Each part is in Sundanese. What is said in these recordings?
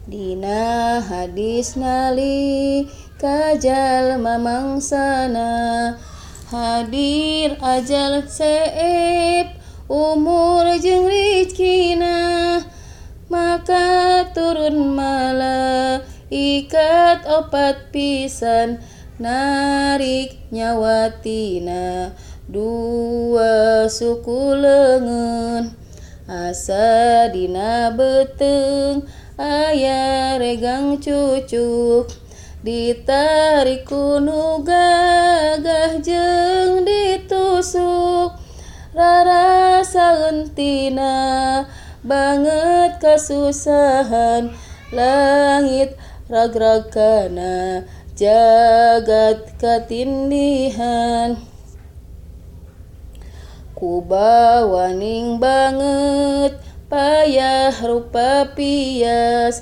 Dina hadis nali kajal mamangsana hadir ajal seep umur jeung rizkina, maka turun malaikat opat pisan narik nyawatina dua suku leungeun. Asa dina beuteung aya regang cucuk, ditarik ku nu gagah jeung ditusuk, rarasaeun tina banget kasusahan langit ragrag kana jagat katindihan. Kubawaning banget payah rupa pias,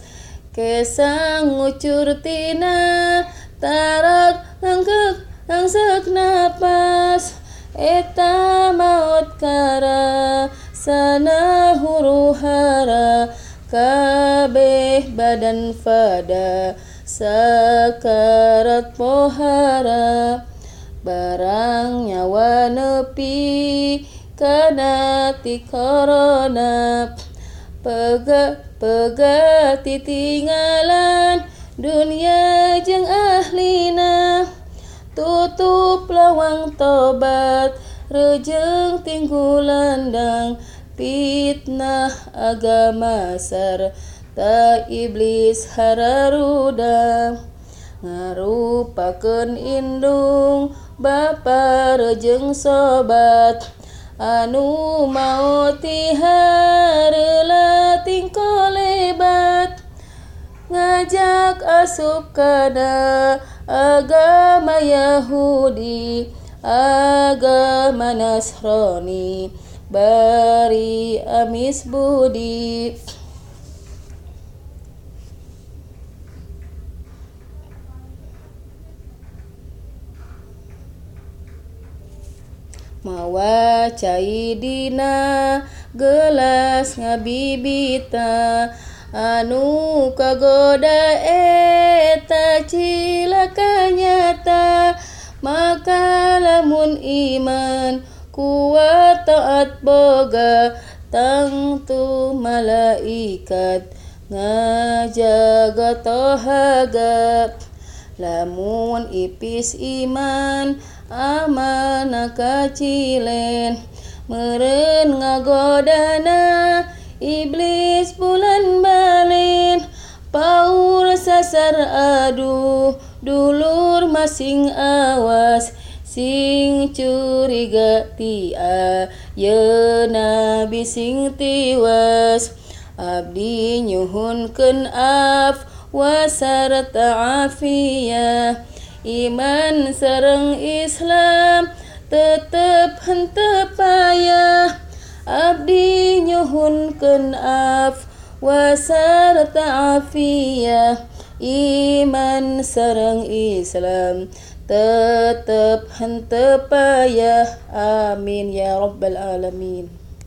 kesang ngucur tina tarak langsek napas, eta maot kara sana huru-hara kabeh badan fada sakarat pohara, barang nyawa nepi kana ti korona, pega titinggalan dunia jeung ahlina, tutup lawang tobat reujeng tinggu landang fitnah agama sarta iblis hararuda, ngarupakeun indung bapa reujeng sobat anu maot ti hareula tingko lebat, ngajak asup kana agama Yahudi agama Nasrani bari amis budi. Mawa cai dina gelas ngabibita anu kagoda eta cilaka nyata, maka lamun iman kuat taat boga tangtu malaikat ngajaga tohaga, lamun ipis iman amanah kacilen meureun ngagodana iblis bulan balen, paur sasar aduh dulur masing awas sing curiga ti ayeuna bising tiwas, abdi nyuhunkeun afwa sarta afiyah, iman sareng Islam tetep henteu payah, abdi nyuhunkeun afwa sarta afiyah, iman sareng Islam tetep henteu payah. Amin ya rabbal alamin.